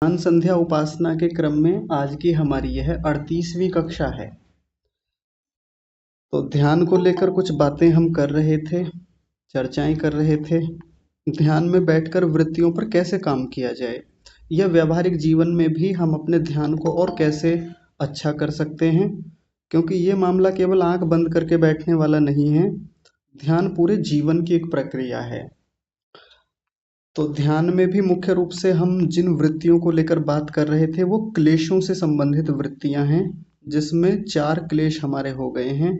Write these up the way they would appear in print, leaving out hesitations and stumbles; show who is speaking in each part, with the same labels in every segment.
Speaker 1: ध्यान संध्या उपासना के क्रम में आज की हमारी यह 38वीं कक्षा है। तो ध्यान को लेकर कुछ बातें हम कर रहे थे, चर्चाएं कर रहे थे। ध्यान में बैठकर वृत्तियों पर कैसे काम किया जाए, यह व्यावहारिक जीवन में भी हम अपने ध्यान को और कैसे अच्छा कर सकते हैं, क्योंकि ये मामला केवल आंख बंद करके बैठने वाला नहीं है। ध्यान पूरे जीवन की एक प्रक्रिया है। तो ध्यान में भी मुख्य रूप से हम जिन वृत्तियों को लेकर बात कर रहे थे वो क्लेशों से संबंधित वृत्तियां हैं, जिसमें 4 क्लेश हमारे हो गए हैं।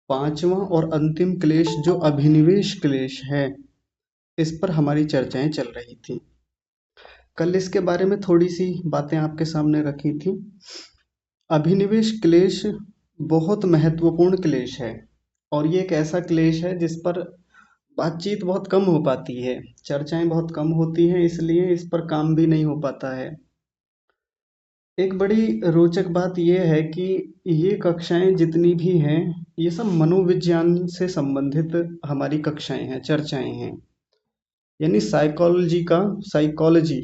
Speaker 1: पांचवा और अंतिम क्लेश जो अभिनिवेश क्लेश है, इस पर हमारी चर्चाएं चल रही थी। कल इसके बारे में थोड़ी सी बातें आपके सामने रखी थी। अभिनिवेश क्लेश बहुत महत्वपूर्ण क्लेश है और ये एक ऐसा क्लेश है जिस पर बातचीत बहुत कम हो पाती है, चर्चाएं बहुत कम होती हैं, इसलिए इस पर काम भी नहीं हो पाता है। एक बड़ी रोचक बात यह है कि ये कक्षाएं जितनी भी हैं, ये सब मनोविज्ञान से संबंधित हमारी कक्षाएं हैं, चर्चाएं हैं। यानी साइकोलॉजी,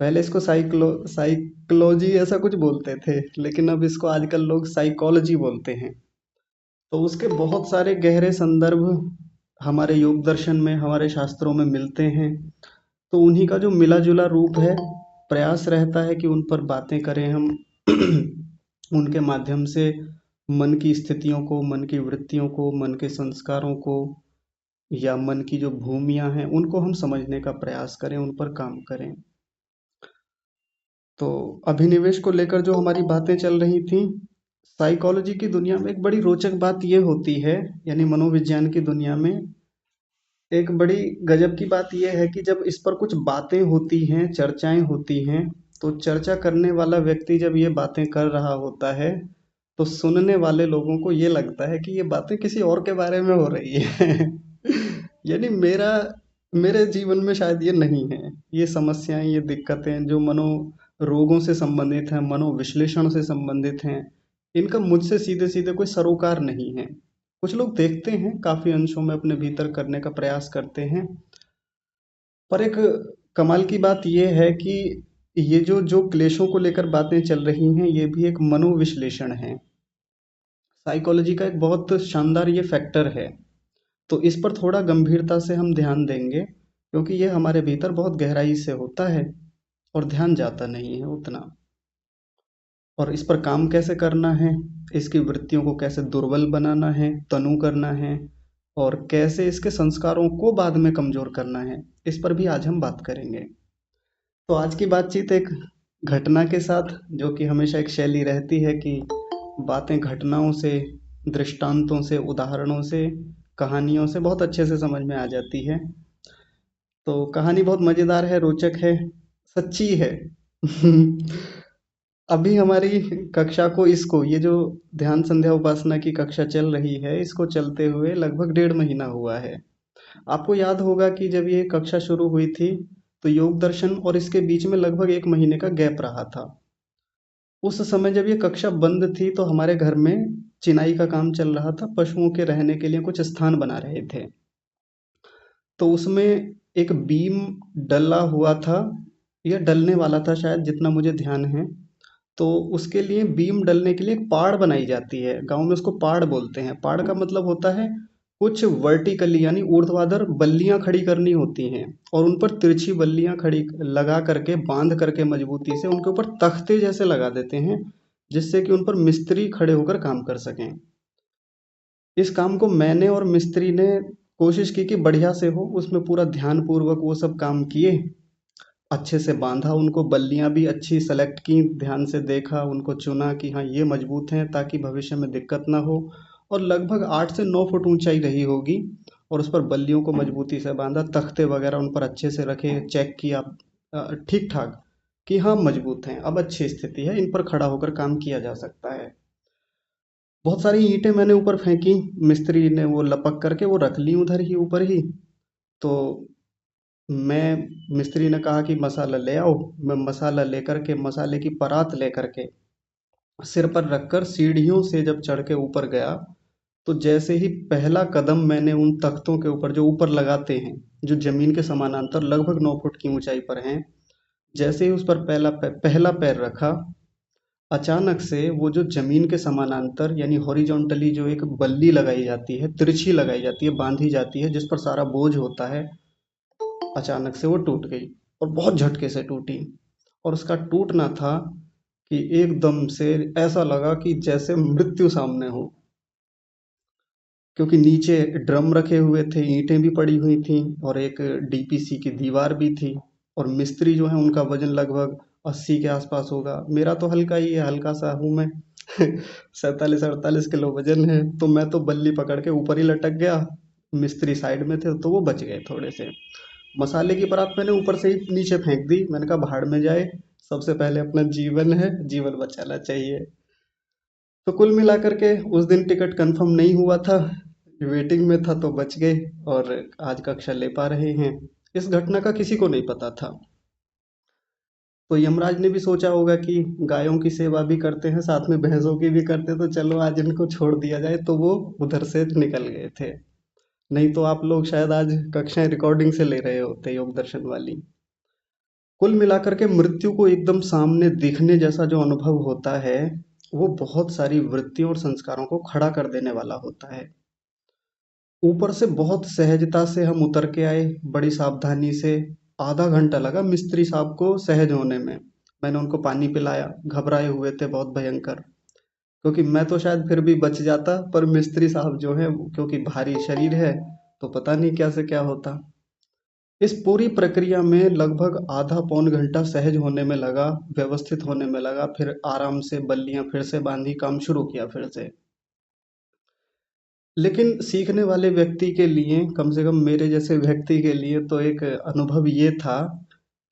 Speaker 1: पहले इसको साइकोलॉजी ऐसा कुछ बोलते थे, लेकिन अब इसको आजकल लोग साइकोलॉजी बोलते हैं। तो उसके बहुत सारे गहरे संदर्भ हमारे योग दर्शन में, हमारे शास्त्रों में मिलते हैं। तो उन्हीं का जो मिला जुला रूप है, प्रयास रहता है कि उन पर बातें करें हम। उनके माध्यम से मन की स्थितियों को, मन की वृत्तियों को, मन के संस्कारों को या मन की जो भूमियां हैं उनको हम समझने का प्रयास करें, उन पर काम करें। तो अभिनिवेश को लेकर जो हमारी बातें चल रही थी, साइकोलॉजी की दुनिया में एक बड़ी रोचक बात ये होती है, यानी मनोविज्ञान की दुनिया में एक बड़ी गजब की बात यह है कि जब इस पर कुछ बातें होती हैं, चर्चाएं होती हैं, तो चर्चा करने वाला व्यक्ति जब ये बातें कर रहा होता है, तो सुनने वाले लोगों को ये लगता है कि ये बातें किसी और के बारे में हो रही है। यानी मेरे जीवन में शायद ये नहीं है। ये समस्याएं, ये दिक्कतें जो मनो रोगों से संबंधित हैं, मनोविश्लेषण से संबंधित हैं, इनका मुझसे सीधे सीधे कोई सरोकार नहीं है। कुछ लोग देखते हैं, काफी अंशों में अपने भीतर करने का प्रयास करते हैं, पर एक कमाल की बात यह है कि ये जो जो क्लेशों को लेकर बातें चल रही हैं, ये भी एक मनोविश्लेषण है। साइकोलॉजी का एक बहुत शानदार ये फैक्टर है। तो इस पर थोड़ा गंभीरता से हम ध्यान देंगे, क्योंकि ये हमारे भीतर बहुत गहराई से होता है और ध्यान जाता नहीं है उतना। और इस पर काम कैसे करना है, इसकी वृत्तियों को कैसे दुर्बल बनाना है, तनु करना है, और कैसे इसके संस्कारों को बाद में कमजोर करना है, इस पर भी आज हम बात करेंगे। तो आज की बातचीत एक घटना के साथ, जो कि हमेशा एक शैली रहती है कि बातें घटनाओं से, दृष्टांतों से, उदाहरणों से, कहानियों से बहुत अच्छे से समझ में आ जाती है। तो कहानी बहुत मजेदार है, रोचक है, सच्ची है। अभी हमारी कक्षा को, इसको, ये जो ध्यान संध्या उपासना की कक्षा चल रही है, इसको चलते हुए लगभग 1.5 महीना हुआ है। आपको याद होगा कि जब ये कक्षा शुरू हुई थी, तो योग दर्शन और इसके बीच में लगभग 1 महीने का गैप रहा था। उस समय जब ये कक्षा बंद थी, तो हमारे घर में चिनाई का काम चल रहा था, पशुओं के रहने के लिए कुछ स्थान बना रहे थे। तो उसमें एक बीम डला हुआ था, या डलने वाला था शायद, जितना मुझे ध्यान है। तो उसके लिए, बीम डलने के लिए एक पाड़ बनाई जाती है, गांव में उसको पाड़ बोलते हैं। पाड़ का मतलब होता है कुछ वर्टिकली यानी ऊर्ध्वाधर बल्लियां खड़ी करनी होती हैं, और उन पर तिरछी बल्लियां खड़ी लगा करके, बांध करके मजबूती से उनके ऊपर तख्ते जैसे लगा देते हैं, जिससे कि उन पर मिस्त्री खड़े होकर काम कर सकें। इस काम को मैंने और मिस्त्री ने कोशिश की कि बढ़िया से हो, उसमें पूरा ध्यान पूर्वक वो सब काम किए, अच्छे से बांधा उनको, बल्लियां भी अच्छी सेलेक्ट की, ध्यान से देखा, उनको चुना कि हाँ ये मजबूत हैं ताकि भविष्य में दिक्कत ना हो। और लगभग 8 से 9 फुट ऊंचाई रही होगी, और उस पर बल्लियों को मजबूती से बांधा, तख्ते वगैरह उन पर अच्छे से रखे, चेक किया ठीक ठाक कि हाँ मजबूत हैं, अब अच्छी स्थिति है, इन पर खड़ा होकर काम किया जा सकता है। बहुत सारी ईंटें मैंने ऊपर फेंकी, मिस्त्री ने वो लपक करके वो रख ली उधर ही, ऊपर ही। तो मिस्त्री ने कहा कि मसाला ले आओ। मैं मसाला लेकर के, मसाले की परात लेकर के सिर पर रखकर सीढ़ियों से जब चढ़ के ऊपर गया, तो जैसे ही पहला कदम मैंने उन तख्तों के ऊपर, जो ऊपर लगाते हैं, जो जमीन के समानांतर लगभग 9 फुट की ऊंचाई पर हैं, जैसे ही उस पर पहला पैर रखा, अचानक से वो जो जमीन के समानांतर यानी हॉरिजॉन्टली जो एक बल्ली लगाई जाती है, तिरछी लगाई जाती है, बांधी जाती है, जिस पर सारा बोझ होता है, अचानक से वो टूट गई और बहुत झटके से टूटी। और उसका टूटना था कि एकदम से ऐसा लगा कि जैसे मृत्यु सामने हो, क्योंकि नीचे ड्रम रखे हुए थे, ईंटें भी पड़ी हुई थी और एक डीपीसी की दीवार भी थी। और मिस्त्री जो है उनका वजन लगभग 80 के आसपास होगा। मेरा तो हल्का ही है, हल्का सा हूँ मैं। 47-48 किलो वजन है, तो मैं तो बल्ली पकड़ के ऊपर ही लटक गया। मिस्त्री साइड में थे तो वो बच गए थोड़े से। मसाले की परात मैंने ऊपर से ही नीचे फेंक दी। मैंने कहा भाड़ में जाए, सबसे पहले अपना जीवन है, जीवन बचाना चाहिए। तो कुल मिलाकर के उस दिन टिकट कंफर्म नहीं हुआ था, वेटिंग में था तो बच गए और आज कक्षा ले पा रहे हैं। इस घटना का किसी को नहीं पता था। तो यमराज ने भी सोचा होगा कि गायों की सेवा भी करते हैं, साथ में भैंसों की भी करते हैं, तो चलो आज इनको छोड़ दिया जाए, तो वो उधर से निकल गए थे। नहीं तो आप लोग शायद आज कक्षाएं रिकॉर्डिंग से ले रहे होते, योग दर्शन वाली। कुल मिलाकर के मृत्यु को एकदम सामने दिखने जैसा जो अनुभव होता है, वो बहुत सारी वृत्तियों और संस्कारों को खड़ा कर देने वाला होता है। ऊपर से बहुत सहजता से हम उतर के आए, बड़ी सावधानी से। आधा घंटा लगा मिस्त्री साहब को सहज होने में। मैंने उनको पानी पिलाया, घबराए हुए थे बहुत भयंकर, क्योंकि मैं तो शायद फिर भी बच जाता, पर मिस्त्री साहब जो है क्योंकि भारी शरीर है, तो पता नहीं क्या से क्या होता। इस पूरी प्रक्रिया में लगभग आधा पौन घंटा सहज होने में लगा, व्यवस्थित होने में लगा, फिर आराम से बल्लियां फिर से बांधी, काम शुरू किया फिर से। लेकिन सीखने वाले व्यक्ति के लिए, कम से कम मेरे जैसे व्यक्ति के लिए, तो एक अनुभव ये था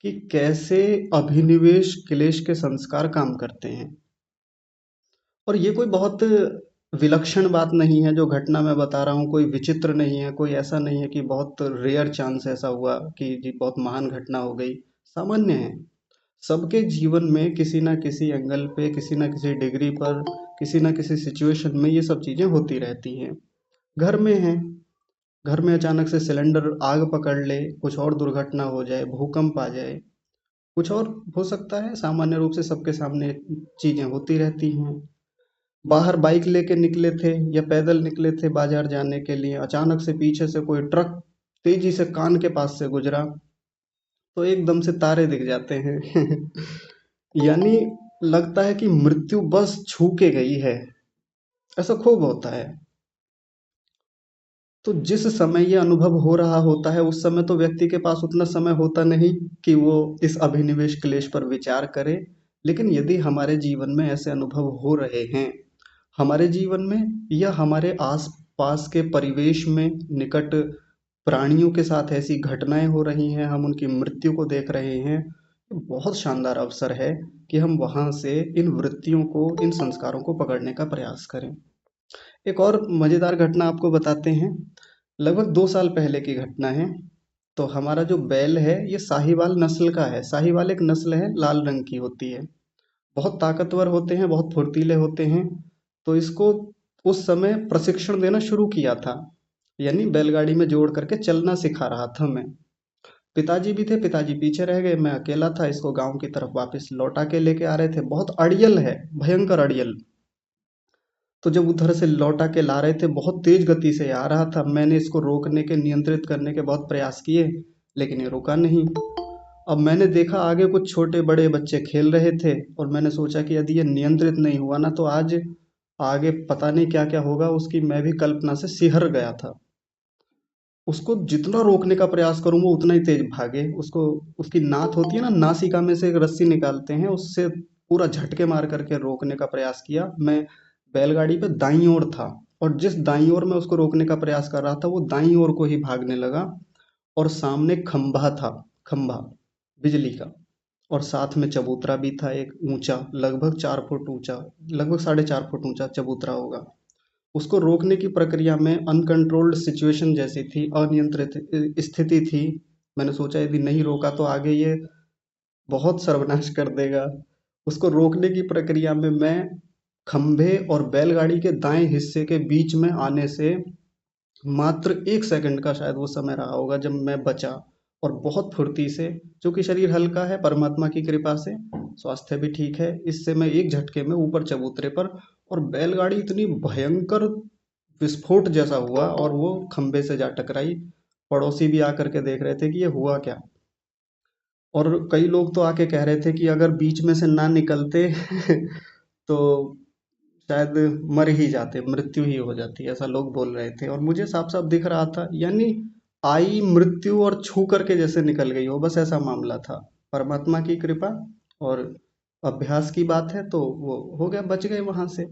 Speaker 1: कि कैसे अभिनिवेश क्लेश के संस्कार काम करते हैं। और ये कोई बहुत विलक्षण बात नहीं है जो घटना मैं बता रहा हूँ, कोई विचित्र नहीं है, कोई ऐसा नहीं है कि बहुत रेयर चांस ऐसा हुआ कि जी बहुत महान घटना हो गई। सामान्य है। सबके जीवन में किसी ना किसी एंगल पे, किसी ना किसी डिग्री पर, किसी ना किसी सिचुएशन में ये सब चीजें होती रहती हैं। घर में है, घर में अचानक से सिलेंडर आग पकड़ ले, कुछ और दुर्घटना हो जाए, भूकंप आ जाए, कुछ और हो सकता है। सामान्य रूप से सबके सामने चीजें होती रहती हैं। बाहर बाइक लेके निकले थे या पैदल निकले थे बाजार जाने के लिए, अचानक से पीछे से कोई ट्रक तेजी से कान के पास से गुजरा, तो एकदम से तारे दिख जाते हैं। यानी लगता है कि मृत्यु बस छू के गई है। ऐसा खूब होता है। तो जिस समय ये अनुभव हो रहा होता है, उस समय तो व्यक्ति के पास उतना समय होता नहीं कि वो इस अभिनिवेश क्लेश पर विचार करे। लेकिन यदि हमारे जीवन में ऐसे अनुभव हो रहे हैं, हमारे जीवन में या हमारे आस-पास के परिवेश में, निकट प्राणियों के साथ ऐसी घटनाएं हो रही हैं, हम उनकी मृत्यु को देख रहे हैं, तो बहुत शानदार अवसर है कि हम वहां से इन वृत्तियों को, इन संस्कारों को पकड़ने का प्रयास करें। एक और मजेदार घटना आपको बताते हैं। लगभग 2 साल पहले की घटना है। तो हमारा जो बैल है ये साहीवाल नस्ल का है। साहीवाल एक नस्ल है, लाल रंग की होती है। बहुत ताकतवर होते हैं, बहुत फुर्तीले होते हैं। तो इसको उस समय प्रशिक्षण देना शुरू किया था, यानी बैलगाड़ी में जोड़ करके चलना सिखा रहा था मैं। पिताजी भी थे, पिताजी पीछे रह गए, मैं अकेला था। इसको गांव की तरफ वापस लौटा के लेके आ रहे थे। बहुत अड़ियल है, भयंकर अड़ियल। तो जब उधर से लौटा के ला रहे थे, बहुत तेज गति से आ रहा था। मैंने इसको रोकने के, नियंत्रित करने के बहुत प्रयास किए, लेकिन ये रुका नहीं। अब मैंने देखा आगे कुछ छोटे बड़े बच्चे खेल रहे थे, और मैंने सोचा कि यदि ये नियंत्रित नहीं हुआ ना, तो आज आगे पता नहीं क्या क्या होगा। उसकी मैं भी कल्पना से सिहर गया था। उसको जितना रोकने का प्रयास करूं वो उतना ही तेज भागे। उसको, उसकी नाथ होती है ना, नासिका में से एक रस्सी निकालते हैं, उससे पूरा झटके मार करके रोकने का प्रयास किया। मैं बैलगाड़ी पे दाईं ओर था, और जिस दाईं ओर मैं उसको रोकने का प्रयास कर रहा था, वो दाईं ओर को ही भागने लगा। और सामने खंभा था, खंभा बिजली का, और साथ में चबूतरा भी था, एक ऊंचा, लगभग 4 फुट ऊंचा, लगभग 4.5 फुट ऊंचा चबूतरा होगा। उसको रोकने की प्रक्रिया में अनकंट्रोल्ड सिचुएशन जैसी थी, अनियंत्रित स्थिति थी। मैंने सोचा यदि नहीं रोका तो आगे ये बहुत सर्वनाश कर देगा। उसको रोकने की प्रक्रिया में मैं खंभे और बैलगाड़ी के दाएं हिस्से के बीच में आने से मात्र 1 सेकंड का शायद वो समय रहा होगा जब मैं बचा। और बहुत फुर्ती से, चूंकि शरीर हल्का है परमात्मा की कृपा से, स्वास्थ्य भी ठीक है, इससे मैं एक झटके में ऊपर चबूतरे पर, और बैलगाड़ी इतनी भयंकर विस्फोट जैसा हुआ और वो खंबे से जा टकराई। पड़ोसी भी आकर के देख रहे थे कि ये हुआ क्या। और कई लोग तो आके कह रहे थे कि अगर बीच में से ना निकलते तो शायद मर ही जाते, मृत्यु ही हो जाती, ऐसा लोग बोल रहे थे। और मुझे साफ साफ दिख रहा था, यानी आई मृत्यु और छू करके जैसे निकल गई हो, बस ऐसा मामला था। परमात्मा की कृपा और अभ्यास की बात है, तो वो हो गया, बच गए वहां से।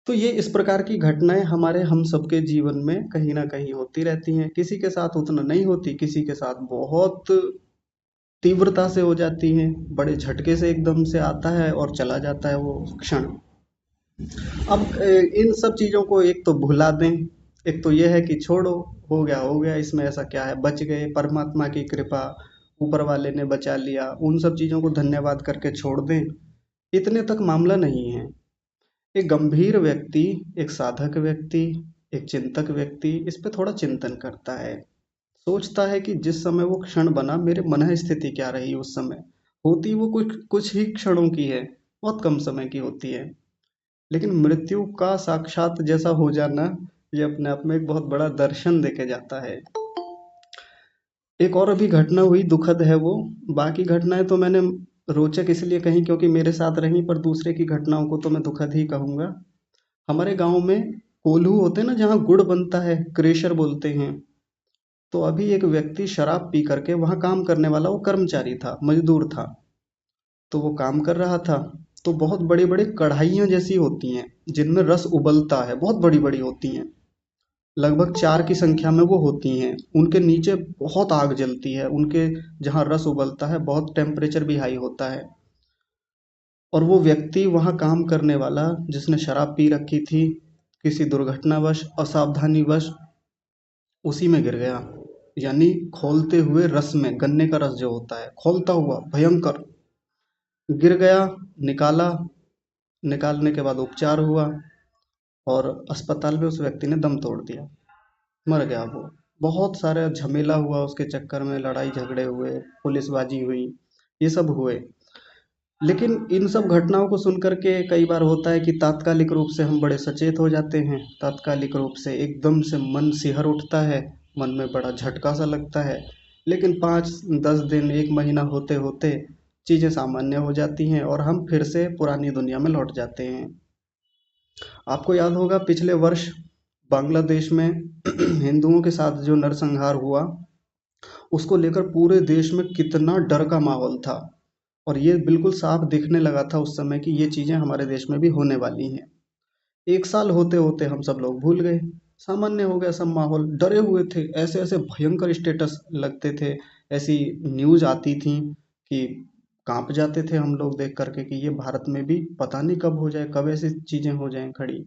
Speaker 1: तो ये इस प्रकार की घटनाएं हमारे हम सबके जीवन में कहीं ना कहीं होती रहती हैं। किसी के साथ उतना नहीं होती, किसी के साथ बहुत तीव्रता से हो जाती हैं, बड़े झटके से एकदम से आता है और चला जाता है वो क्षण। अब इन सब चीज़ों को एक तो भुला दें, एक तो ये है कि छोड़ो, हो गया, इसमें ऐसा क्या है, बच गए, परमात्मा की कृपा, ऊपर वाले ने बचा लिया, उन सब चीज़ों को धन्यवाद करके छोड़ दें, इतने तक मामला नहीं है। एक गंभीर व्यक्ति, एक साधक व्यक्ति, एक चिंतक व्यक्ति इस पे थोड़ा चिंतन करता है, सोचता है कि जिस समय वो क्षण बना, मेरे मन स्थिति क्या रही उस समय। होती वो कुछ कुछ ही क्षणों की है, बहुत कम समय की होती है, लेकिन मृत्यु का साक्षात जैसा हो जाना, ये अपने आप में एक बहुत बड़ा दर्शन देके जाता है। एक और अभी घटना हुई, दुखद है वो। बाकी घटनाएं तो मैंने रोचक इसलिए कही क्योंकि मेरे साथ रही, पर दूसरे की घटनाओं को तो मैं दुखद ही कहूंगा। हमारे गांव में कोल्हू होते हैं ना, जहाँ गुड़ बनता है, क्रेशर बोलते हैं। तो अभी एक व्यक्ति शराब पी करके, वहां काम करने वाला वो कर्मचारी था, मजदूर था, तो वो काम कर रहा था। तो बहुत बड़ी बड़ी कढ़ाइयाँ जैसी होती हैं जिनमें रस उबलता है, बहुत बड़ी बड़ी होती हैं, लगभग 4 की संख्या में वो होती हैं। उनके नीचे बहुत आग जलती है, उनके जहाँ रस उबलता है बहुत टेम्परेचर भी हाई होता है। और वो व्यक्ति वहाँ काम करने वाला, जिसने शराब पी रखी थी, किसी दुर्घटनावश, असावधानीवश उसी में गिर गया। यानी खोलते हुए रस में, गन्ने का रस जो होता है खोलता हुआ भयंकर गिर गया। निकाला, निकालने के बाद उपचार हुआ और अस्पताल में उस व्यक्ति ने दम तोड़ दिया, मर गया वो। बहुत सारा झमेला हुआ उसके चक्कर में, लड़ाई झगड़े हुए, पुलिसबाजी हुई, ये सब हुए। लेकिन इन सब घटनाओं को सुन करके कई बार होता है कि तात्कालिक रूप से हम बड़े सचेत हो जाते हैं, तात्कालिक रूप से एकदम से मन सिहर उठता है, मन में बड़ा झटका सा लगता है। लेकिन 5-10 दिन, एक महीना होते होते चीज़ें सामान्य हो जाती हैं और हम फिर से पुरानी दुनिया में लौट जाते हैं। आपको याद होगा पिछले वर्ष बांग्लादेश में हिंदुओं के साथ जो नरसंहार हुआ, उसको लेकर पूरे देश में कितना डर का माहौल था। और ये बिल्कुल साफ दिखने लगा था उस समय कि ये चीज़ें हमारे देश में भी होने वाली हैं। 1 साल होते होते हम सब लोग भूल गए, सामान्य हो गया सब माहौल। डरे हुए थे, ऐसे ऐसे भयंकर स्टेटस लगते थे, ऐसी न्यूज आती थी कि कांप जाते थे हम लोग देख करके कि ये भारत में भी पता नहीं कब हो जाए, कब ऐसी चीज़ें हो जाएं खड़ी।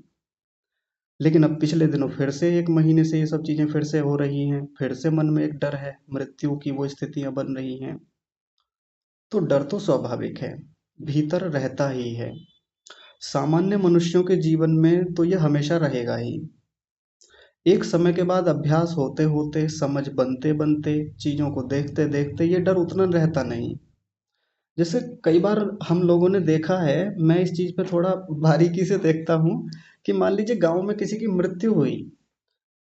Speaker 1: लेकिन अब पिछले दिनों फिर से 1 महीने से ये सब चीज़ें फिर से हो रही हैं, फिर से मन में एक डर है, मृत्यु की वो स्थितियां बन रही हैं। तो डर तो स्वाभाविक है, भीतर रहता ही है, सामान्य मनुष्यों के जीवन में तो ये हमेशा रहेगा ही। एक समय के बाद अभ्यास होते होते, समझ बनते बनते, चीज़ों को देखते देखते ये डर उतना रहता नहीं। जैसे कई बार हम लोगों ने देखा है, मैं इस चीज़ पे थोड़ा बारीकी से देखता हूँ, कि मान लीजिए गांव में किसी की मृत्यु हुई,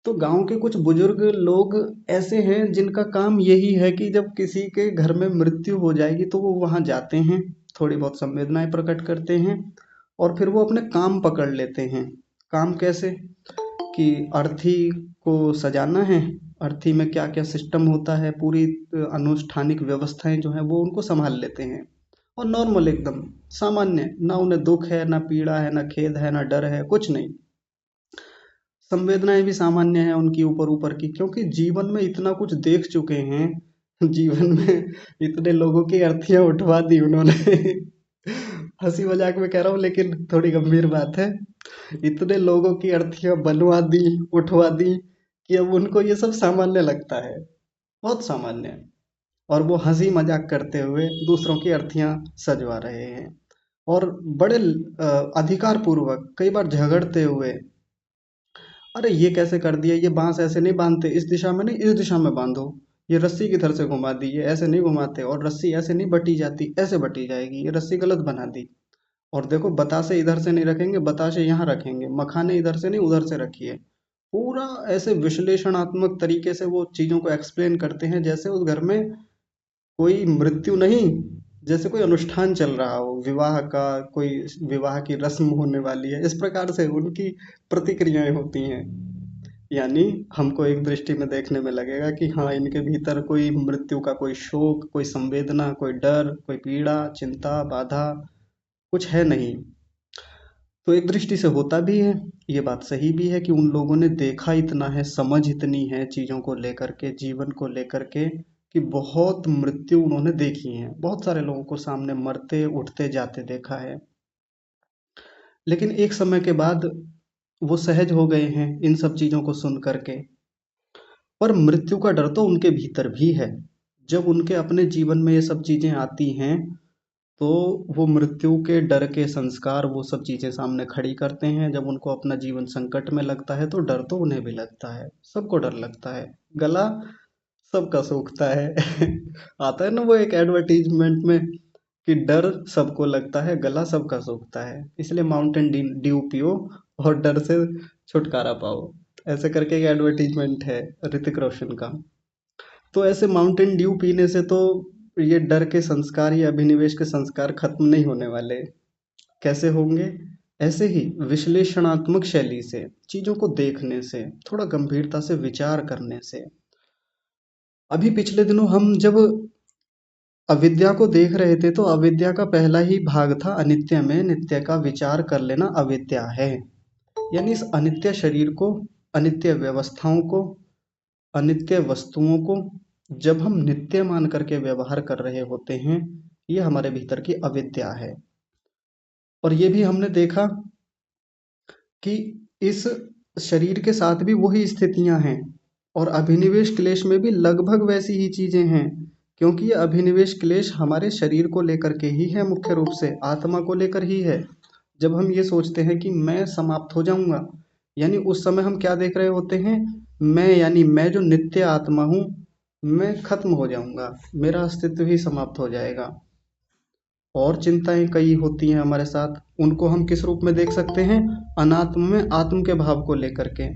Speaker 1: तो गांव के कुछ बुजुर्ग लोग ऐसे हैं जिनका काम यही है कि जब किसी के घर में मृत्यु हो जाएगी तो वो वहां जाते हैं, थोड़ी बहुत संवेदनाएं प्रकट करते हैं और फिर वो अपने काम पकड़ लेते हैं। काम कैसे, कि अर्थी को सजाना है, अर्थी में क्या क्या सिस्टम होता है, पूरी अनुष्ठानिक व्यवस्थाएं जो हैं वो उनको संभाल लेते हैं। और नॉर्मल एकदम सामान्य, ना उन्हें दुख है, ना पीड़ा है, ना खेद है, ना डर है, कुछ नहीं। संवेदनाएं भी सामान्य हैं उनकी, ऊपर ऊपर की, क्योंकि जीवन में इतना कुछ देख चुके हैं, जीवन में इतने लोगों की अर्थियां उठवा दी उन्होंने। हंसी मजाक में कह रहा हूँ लेकिन थोड़ी गंभीर बात है। इतने लोगों की अर्थियां बनवा दी, उठवा दी, कि अब उनको ये सब सामान्य लगता है, बहुत सामान्य। और वो हंसी मजाक करते हुए दूसरों की अर्थियां सजवा रहे हैं, और बड़े अधिकार पूर्वक, कई बार झगड़ते हुए, अरे ये कैसे कर दिया, ये बांस ऐसे नहीं बांधते, इस दिशा में नहीं, इस दिशा में बांधो, ये रस्सी किधर से घुमा दी, ये ऐसे नहीं घुमाते, और रस्सी ऐसे नहीं बटी जाती, ऐसे बटी जाएगी, ये रस्सी गलत बना दी। और देखो बतासे इधर से नहीं रखेंगे, बतासे यहाँ रखेंगे, मखाने इधर से नहीं उधर से रखिए। पूरा ऐसे विश्लेषणात्मक तरीके से वो चीज़ों को एक्सप्लेन करते हैं, जैसे उस घर में कोई मृत्यु नहीं, जैसे कोई अनुष्ठान चल रहा हो विवाह का, कोई विवाह की रस्म होने वाली है, इस प्रकार से उनकी प्रतिक्रियाएं होती हैं। यानी हमको एक दृष्टि में देखने में लगेगा कि हाँ, इनके भीतर कोई मृत्यु का कोई शोक, कोई संवेदना, कोई डर, कोई पीड़ा, चिंता, बाधा कुछ है नहीं। तो एक दृष्टि से होता भी है, ये बात सही भी है कि उन लोगों ने देखा इतना है, समझ इतनी है चीज़ों को लेकर के, जीवन को लेकर के, कि बहुत मृत्यु उन्होंने देखी है, बहुत सारे लोगों को सामने मरते उठते जाते देखा है। लेकिन एक समय के बाद वो सहज हो गए हैं इन सब चीज़ों को सुन करके। पर मृत्यु का डर तो उनके भीतर भी है। जब उनके अपने जीवन में ये सब चीज़ें आती हैं, तो वो मृत्यु के डर के संस्कार वो सब चीज़ें सामने खड़ी करते हैं। जब उनको अपना जीवन संकट में लगता है तो डर तो उन्हें भी लगता है, सबको डर लगता है। गला सबका सूखता है। आता है ना वो एक एडवर्टीजमेंट में कि डर सबको लगता है, गला सबका सूखता है, इसलिए माउंटेन ड्यू पियो और डर से छुटकारा पाओ। ऐसे करके एक एडवर्टीजमेंट है ऋतिक रोशन का। तो ऐसे माउंटेन ड्यू पीने से तो ये डर के संस्कार या अभिनिवेश के संस्कार खत्म नहीं होने वाले। कैसे होंगे? ऐसे ही विश्लेषणात्मक शैली से, चीजों को देखने से, थोड़ा गंभीरता से विचार करने से। अभी पिछले दिनों हम जब अविद्या को देख रहे थे, तो अविद्या का पहला ही भाग था अनित्य में नित्य का विचार कर लेना अविद्या है। यानी इस अनित्य शरीर को, अनित्य व्यवस्थाओं को, अनित्य वस्तुओं को जब हम नित्य मान करके व्यवहार कर रहे होते हैं, ये हमारे भीतर की अविद्या है। और ये भी हमने देखा कि इस शरीर के साथ भी वही स्थितियां हैं, और अभिनिवेश क्लेश में भी लगभग वैसी ही चीजें हैं। क्योंकि ये अभिनिवेश क्लेश हमारे शरीर को लेकर के ही है, मुख्य रूप से आत्मा को लेकर ही है। जब हम ये सोचते हैं कि मैं समाप्त हो जाऊंगा, यानी उस समय हम क्या देख रहे होते हैं, मैं यानी मैं जो नित्य आत्मा हूँ, मैं खत्म हो जाऊंगा, मेरा अस्तित्व ही समाप्त हो जाएगा। और चिंताएं कई होती हैं हमारे साथ, उनको हम किस रूप में देख सकते हैं, अनात्म में आत्म के भाव को लेकर के,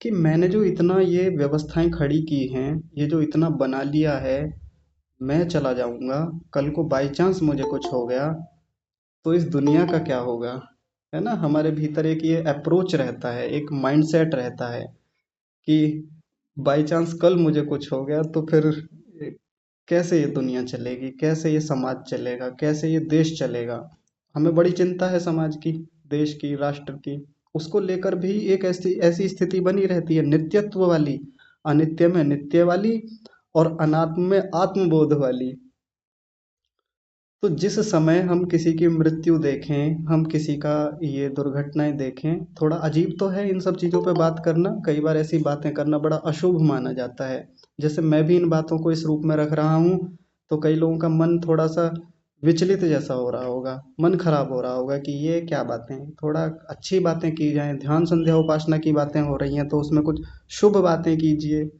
Speaker 1: कि मैंने जो इतना ये व्यवस्थाएं खड़ी की हैं, ये जो इतना बना लिया है, मैं चला जाऊंगा, कल को बाई चांस मुझे कुछ हो गया तो इस दुनिया का क्या होगा। है ना, हमारे भीतर एक ये अप्रोच रहता है, एक माइंडसेट रहता है कि बाई चांस कल मुझे कुछ हो गया तो फिर कैसे ये दुनिया चलेगी, कैसे ये समाज चलेगा, कैसे ये देश चलेगा। हमें बड़ी चिंता है समाज की, देश की, राष्ट्र की। उसको लेकर भी एक ऐसी ऐसी स्थिति बनी रहती है नित्यत्व वाली, अनित्य में नित्य वाली, और अनात्म में आत्मबोध वाली। तो जिस समय हम किसी की मृत्यु देखें, हम किसी का ये दुर्घटनाएं देखें, थोड़ा अजीब तो है इन सब चीज़ों पे बात करना, कई बार ऐसी बातें करना बड़ा अशुभ माना जाता है। जैसे मैं भी इन बातों को इस रूप में रख रहा हूँ, तो कई लोगों का मन थोड़ा सा विचलित जैसा हो रहा होगा, मन खराब हो रहा होगा कि ये क्या बातें, थोड़ा अच्छी बातें की जाएं, ध्यान संध्या उपासना की बातें हो रही हैं तो उसमें कुछ शुभ बातें कीजिए।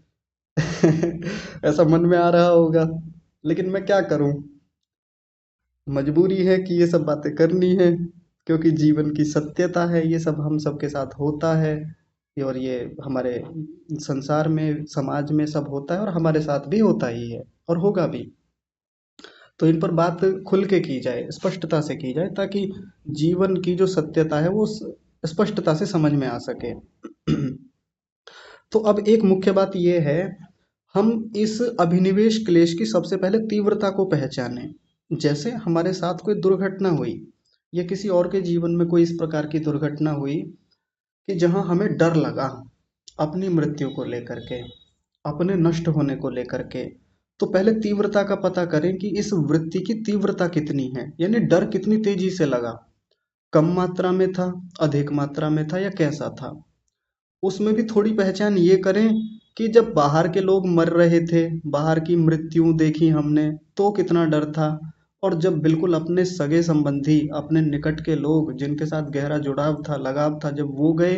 Speaker 1: ऐसा मन में आ रहा होगा, लेकिन मैं क्या करूं, मजबूरी है कि ये सब बातें करनी है, क्योंकि जीवन की सत्यता है, ये सब हम सबके साथ होता है। और ये हमारे संसार में, समाज में सब होता है, और हमारे साथ भी होता ही है और होगा भी। तो इन पर बात खुल के की जाए, स्पष्टता से की जाए, ताकि जीवन की जो सत्यता है वो स्पष्टता से समझ में आ सके। तो अब एक मुख्य बात ये है, हम इस अभिनिवेश क्लेश की सबसे पहले तीव्रता को पहचानें। जैसे हमारे साथ कोई दुर्घटना हुई, या किसी और के जीवन में कोई इस प्रकार की दुर्घटना हुई कि जहां हमें डर लगा अपनी मृत्यु को लेकर के, अपने नष्ट होने को लेकर के, तो पहले तीव्रता का पता करें कि इस वृत्ति की तीव्रता कितनी है, यानी डर कितनी तेजी से लगा, कम मात्रा में था, अधिक मात्रा में था, या कैसा था। उसमें भी थोड़ी पहचान ये करें कि जब बाहर के लोग मर रहे थे, बाहर की मृत्यु देखी हमने, तो कितना डर था। और जब बिल्कुल अपने सगे संबंधी, अपने निकट के लोग जिनके साथ गहरा जुड़ाव था, लगाव था, जब वो गए,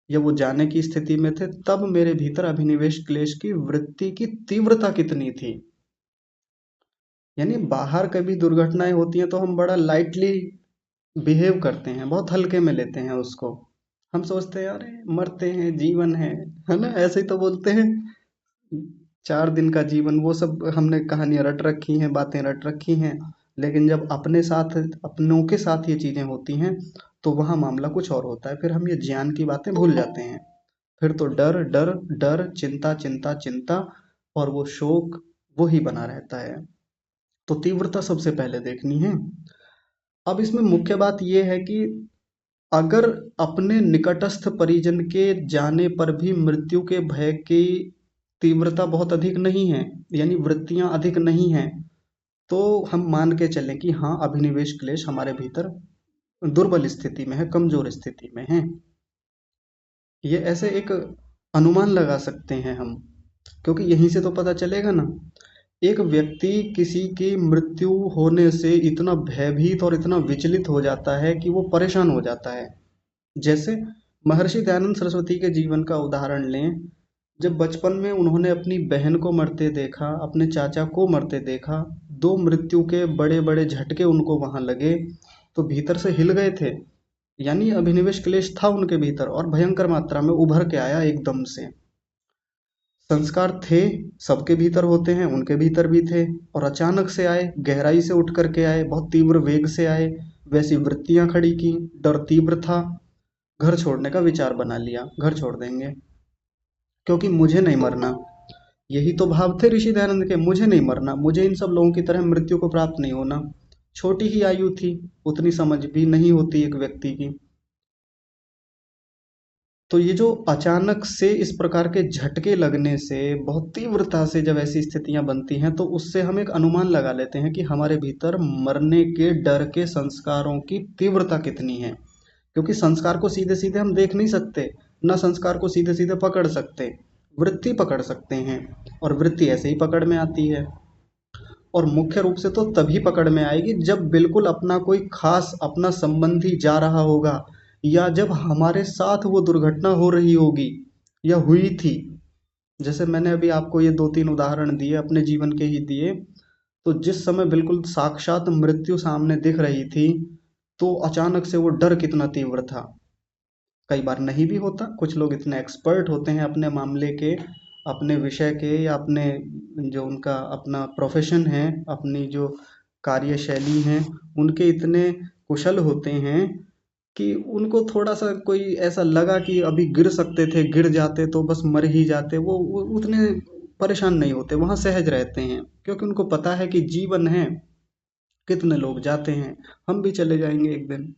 Speaker 1: या वो जाने की स्थिति में थे, तब मेरे भीतर अभिनिवेश क्लेश की वृत्ति की तीव्रता कितनी थी। यानी बाहर कभी दुर्घटनाएं होती हैं तो हम बड़ा लाइटली बिहेव करते हैं, बहुत हल्के में लेते हैं उसको। हम सोचते हैं अरे मरते हैं, जीवन है ना, ऐसे ही तो बोलते हैं। 4 दिन का जीवन, वो सब हमने कहानियां रट रखी हैं, बातें रट रखी हैं। लेकिन जब अपने साथ, अपनों के साथ ये चीजें होती हैं, तो वहाँ मामला कुछ और होता है। फिर हम ये ज्ञान की बातें भूल जाते हैं। फिर तो डर डर डर, चिंता चिंता चिंता, और वो शोक वो ही बना रहता है। तो तीव्रता सबसे पहले देखनी है। अब इसमें मुख्य बात ये है कि अगर अपने निकटस्थ परिजन के जाने पर भी मृत्यु के भय की तीव्रता बहुत अधिक नहीं है, यानी वृत्तियां अधिक नहीं हैं, तो हम मान के चलें कि हाँ, अभिनिवेश क्लेश हमारे भीतर दुर्बल स्थिति में है, कमजोर स्थिति में है। ये ऐसे एक अनुमान लगा सकते हैं हम, क्योंकि यहीं से तो पता चलेगा ना। एक व्यक्ति किसी की मृत्यु होने से इतना भयभीत और इतना विचलित हो जाता है कि वो परेशान हो जाता है। जैसे महर्षि दयानंद सरस्वती के जीवन का उदाहरण लें। जब बचपन में उन्होंने अपनी बहन को मरते देखा, अपने चाचा को मरते देखा, दो मृत्यु के बड़े बड़े झटके उनको वहां लगे, तो भीतर से हिल गए थे। यानी अभिनिवेश क्लेश था उनके भीतर, और भयंकर मात्रा में उभर के आया एकदम से। संस्कार थे, सबके भीतर होते हैं, उनके भीतर भी थे, और अचानक से आए, गहराई से उठ करके आए, बहुत तीव्र वेग से आए। वैसी वृत्तियां खड़ी की, डर तीव्र था, घर छोड़ने का विचार बना लिया, घर छोड़ देंगे क्योंकि मुझे नहीं मरना। यही तो भाव थे ऋषि दयानंद के, मुझे नहीं मरना, मुझे इन सब लोगों की तरह मृत्यु को प्राप्त नहीं होना। छोटी ही आयु थी, उतनी समझ भी नहीं होती एक व्यक्ति की। तो ये जो अचानक से इस प्रकार के झटके लगने से, बहुत तीव्रता से जब ऐसी स्थितियां बनती हैं, तो उससे हम एक अनुमान लगा लेते हैं कि हमारे भीतर मरने के डर के संस्कारों की तीव्रता कितनी है। क्योंकि संस्कार को सीधे सीधे हम देख नहीं सकते, ना संस्कार को सीधे सीधे पकड़ सकते, वृत्ति पकड़ सकते हैं। और वृत्ति ऐसे ही पकड़ में आती है, और मुख्य रूप से तो तभी पकड़ में आएगी जब बिल्कुल अपना कोई खास अपना संबंधी जा रहा होगा, या जब हमारे साथ वो दुर्घटना हो रही होगी या हुई थी। जैसे मैंने अभी आपको ये 2-3 उदाहरण दिए, अपने जीवन के ही दिए। तो जिस समय बिल्कुल साक्षात मृत्यु सामने दिख रही थी, तो अचानक से वो डर कितना तीव्र था। कई बार नहीं भी होता, कुछ लोग इतने एक्सपर्ट होते हैं अपने मामले के, अपने विषय के, या अपने जो उनका अपना प्रोफेशन है, अपनी जो कार्यशैली है, उनके इतने कुशल होते हैं कि उनको थोड़ा सा कोई ऐसा लगा कि अभी गिर सकते थे, गिर जाते तो बस मर ही जाते, वो उतने परेशान नहीं होते, वहाँ सहज रहते हैं, क्योंकि उनको पता है कि जीवन है, कितने लोग जाते हैं, हम भी चले जाएंगे एक दिन।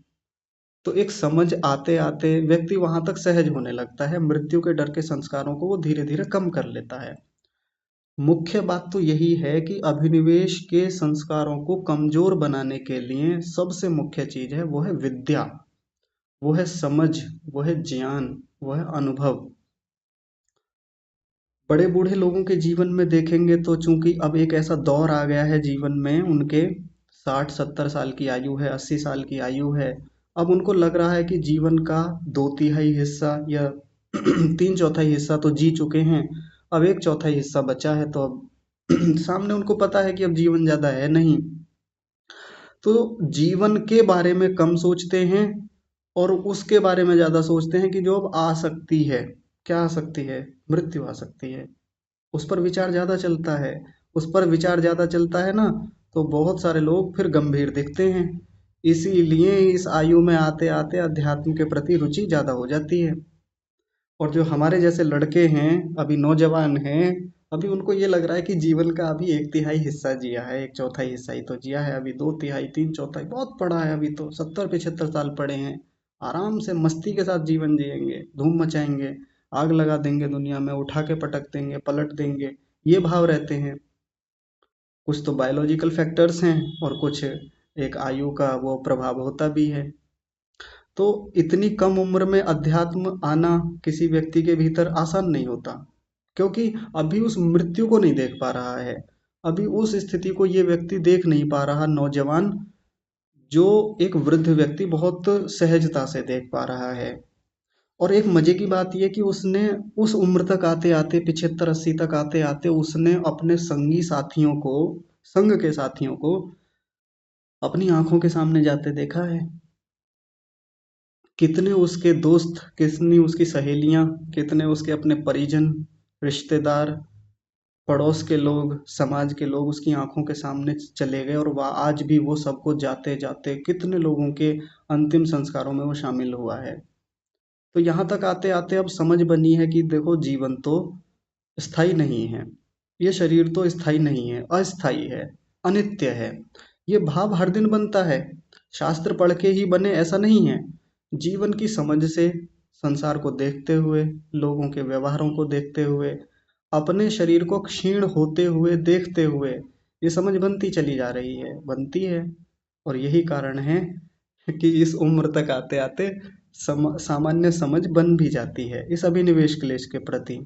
Speaker 1: तो एक समझ आते आते व्यक्ति वहां तक सहज होने लगता है, मृत्यु के डर के संस्कारों को वो धीरे धीरे कम कर लेता है। मुख्य बात तो यही है कि अभिनिवेश के संस्कारों को कमजोर बनाने के लिए सबसे मुख्य चीज है, वो है विद्या, वो है समझ, वो है ज्ञान, वो है अनुभव। बड़े बूढ़े लोगों के जीवन में देखेंगे तो चूंकि अब एक ऐसा दौर आ गया है जीवन में उनके, 60-70 साल की आयु है, 80 साल की आयु है। अब उनको लग रहा है कि जीवन का 2/3 हिस्सा या 3/4 हिस्सा तो जी चुके हैं, अब 1/4 हिस्सा बचा है, तो अब सामने उनको पता है कि अब जीवन ज्यादा है नहीं। तो जीवन के बारे में कम सोचते हैं, और उसके बारे में ज्यादा सोचते हैं कि जो अब आ सकती है। क्या आ सकती है? मृत्यु आ सकती है। उस पर विचार ज़्यादा चलता है। उस पर विचार ज़्यादा चलता है ना, तो बहुत सारे लोग फिर गंभीर दिखते हैं। इसीलिए इस आयु में आते आते अध्यात्म के प्रति रुचि ज़्यादा हो जाती है। और जो हमारे जैसे लड़के हैं, अभी नौजवान हैं, अभी उनको ये लग रहा है कि जीवन का अभी 1/3 हिस्सा जिया है, 1/4 हिस्सा ही तो जिया है, अभी 2/3 3/4 बहुत पड़ा है, अभी तो 70-75 साल पड़े हैं। आराम से मस्ती के साथ जीवन जिएंगे, धूम मचाएंगे, आग लगा देंगे दुनिया में, उठा के पटक देंगे, पलट देंगे, ये भाव रहते हैं। कुछ तो बायोलॉजिकल फैक्टर्स हैं, और कुछ एक आयु का वो प्रभाव होता भी है। तो इतनी कम उम्र में अध्यात्म आना किसी व्यक्ति के भीतर आसान नहीं होता, क्योंकि अभी उस मृत्यु को नहीं देख पा रहा है। अभी उस स्थिति को ये व्यक्ति देख नहीं पा रहा, नौजवान, जो एक वृद्ध व्यक्ति बहुत सहजता से देख पा रहा है। और एक मजे की बात यह कि उसने उस उम्र तक आते आते 75-80 तक आते आते उसने अपने संगी साथियों को, संग के साथियों को अपनी आंखों के सामने जाते देखा है। कितने उसके दोस्त, कितनी उसकी सहेलियां, कितने उसके अपने परिजन, रिश्तेदार, पड़ोस के लोग, समाज के लोग उसकी आंखों के सामने चले गए, और वह आज भी वो सबको जाते जाते कितने लोगों के अंतिम संस्कारों में वो शामिल हुआ है। तो यहाँ तक आते आते अब समझ बनी है कि देखो, जीवन तो स्थायी नहीं है, ये शरीर तो स्थायी नहीं है, अस्थायी है, अनित्य है। ये भाव हर दिन बनता है, शास्त्र पढ़ के ही बने ऐसा नहीं है। जीवन की समझ से, संसार को देखते हुए, लोगों के व्यवहारों को देखते हुए, अपने शरीर को क्षीण होते हुए देखते हुए ये समझ बनती चली जा रही है, बनती है। और यही कारण है कि इस उम्र तक आते आते सामान्य समझ बन भी जाती है इस अभिनिवेश क्लेश के प्रति।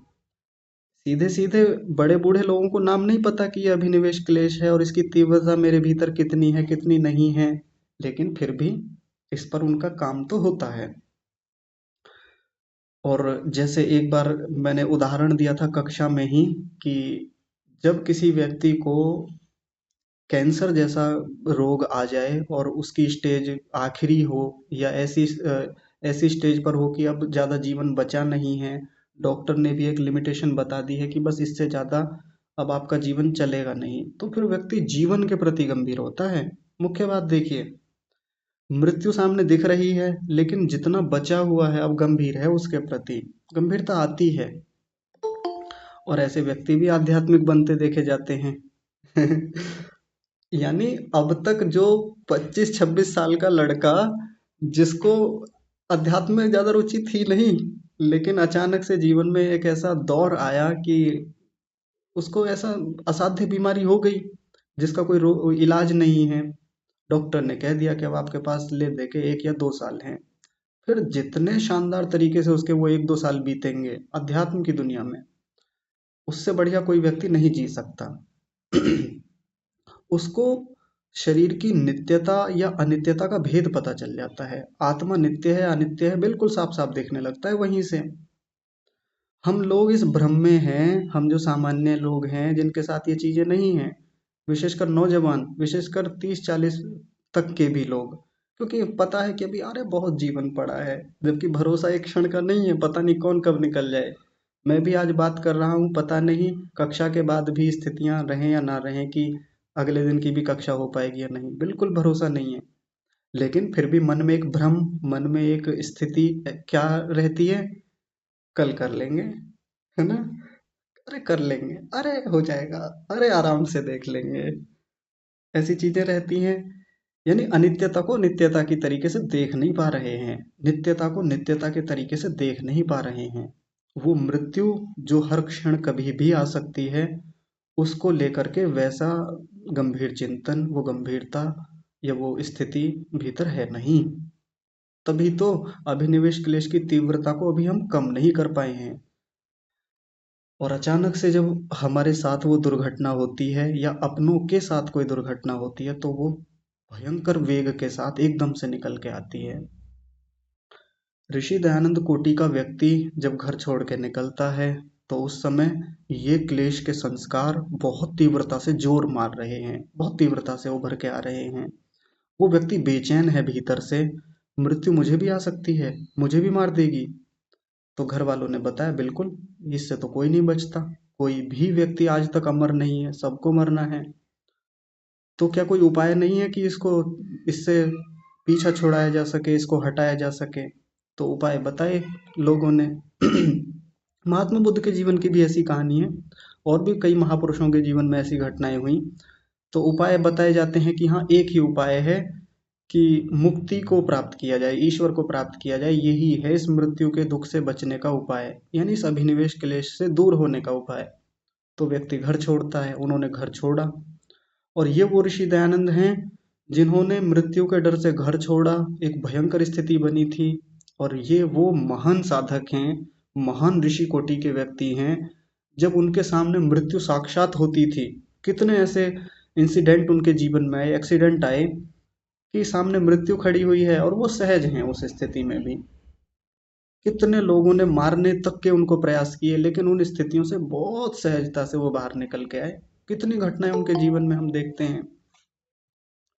Speaker 1: सीधे सीधे बड़े बूढ़े लोगों को नाम नहीं पता कि यह अभिनिवेश क्लेश है और इसकी तीव्रता मेरे भीतर कितनी है कितनी नहीं है, लेकिन फिर भी इस पर उनका काम तो होता है। और जैसे एक बार मैंने उदाहरण दिया था कक्षा में ही कि जब किसी व्यक्ति को कैंसर जैसा रोग आ जाए और उसकी स्टेज आखिरी हो, या ऐसी स्टेज पर हो कि अब ज़्यादा जीवन बचा नहीं है, डॉक्टर ने भी एक लिमिटेशन बता दी है कि बस इससे ज़्यादा अब आपका जीवन चलेगा नहीं, तो फिर व्यक्ति जीवन के प्रति गंभीर होता है। मुख्य बात देखिए, मृत्यु सामने दिख रही है, लेकिन जितना बचा हुआ है अब गंभीर है, उसके प्रति गंभीरता आती है। और ऐसे व्यक्ति भी आध्यात्मिक बनते देखे जाते हैं। यानी अब तक जो 25-26 साल का लड़का, जिसको अध्यात्म में ज्यादा रुचि थी नहीं, लेकिन अचानक से जीवन में एक ऐसा दौर आया कि उसको ऐसा असाध्य बीमारी हो गई जिसका कोई इलाज नहीं है। डॉक्टर ने कह दिया कि अब आपके पास ले दे के 1 या 2 साल हैं। फिर जितने शानदार तरीके से उसके वो 1-2 साल बीतेंगे अध्यात्म की दुनिया में, उससे बढ़िया कोई व्यक्ति नहीं जी सकता। उसको शरीर की नित्यता या अनित्यता का भेद पता चल जाता है। आत्मा नित्य है अनित्य है बिल्कुल साफ साफ दिखने लगता है वहीं से। हम लोग इस भ्रम में हैं, हम जो सामान्य लोग हैं जिनके साथ ये चीजें नहीं हैं, विशेषकर नौजवान, विशेषकर 30-40 तक के भी लोग, क्योंकि पता है कि अभी अरे बहुत जीवन पड़ा है, जबकि भरोसा एक क्षण का नहीं है, पता नहीं कौन कब निकल जाए। मैं भी आज बात कर रहा हूँ, पता नहीं कक्षा के बाद भी स्थितियां रहें या ना रहें कि अगले दिन की भी कक्षा हो पाएगी या नहीं, बिल्कुल भरोसा नहीं है। लेकिन फिर भी मन में एक भ्रम, मन में एक स्थिति क्या रहती है, कल कर लेंगे, है ना, अरे कर लेंगे, अरे हो जाएगा, अरे आराम से देख लेंगे, ऐसी चीजें रहती हैं। यानी अनित्यता को नित्यता की तरीके से देख नहीं पा रहे हैं, नित्यता को नित्यता के तरीके से देख नहीं पा रहे हैं। वो मृत्यु जो हर क्षण कभी भी आ सकती है, उसको लेकर के वैसा गंभीर चिंतन, वो गंभीरता या वो स्थिति भीतर है नहीं। तभी तो अभिनिवेश क्लेश की तीव्रता को अभी हम कम नहीं कर पाए हैं। और अचानक से जब हमारे साथ वो दुर्घटना होती है या अपनों के साथ कोई दुर्घटना होती है, तो वो भयंकर वेग के साथ एकदम से निकल के आती है। ऋषि दयानंद कोटि का व्यक्ति जब घर छोड़ के निकलता है, तो उस समय ये क्लेश के संस्कार बहुत तीव्रता से जोर मार रहे हैं, बहुत तीव्रता से उभर के आ रहे हैं। वो व्यक्ति बेचैन है भीतर से, मृत्यु मुझे भी आ सकती है, मुझे भी मार देगी। तो घर वालों ने बताया बिल्कुल, इससे तो कोई नहीं बचता, कोई भी व्यक्ति आज तक अमर नहीं है, सबको मरना है। तो क्या कोई उपाय नहीं है कि इसको, इससे पीछा छुड़ाया जा सके, इसको हटाया जा सके? तो उपाय बताए लोगों ने। महात्मा बुद्ध के जीवन की भी ऐसी कहानी है, और भी कई महापुरुषों के जीवन में ऐसी घटनाएं हुई। तो उपाय बताए जाते हैं कि हाँ, एक ही उपाय है कि मुक्ति को प्राप्त किया जाए, ईश्वर को प्राप्त किया जाए, यही है इस मृत्यु के दुख से बचने का उपाय, यानी इस अभिनिवेश क्लेश से दूर होने का उपाय। तो व्यक्ति घर छोड़ता है, उन्होंने घर छोड़ा। और ये वो ऋषि दयानंद हैं जिन्होंने मृत्यु के डर से घर छोड़ा, एक भयंकर स्थिति बनी थी। और ये वो महान साधक हैं, महान ऋषि कोटि के व्यक्ति हैं, जब उनके सामने मृत्यु साक्षात होती थी। कितने ऐसे इंसिडेंट उनके जीवन में आए, एक्सीडेंट आए कि सामने मृत्यु खड़ी हुई है और वो सहज हैं उस स्थिति में भी। कितने लोगों ने मारने तक के उनको प्रयास किए, लेकिन उन स्थितियों से बहुत सहजता से वो बाहर निकल के आए। कितनी घटनाएं उनके जीवन में हम देखते हैं,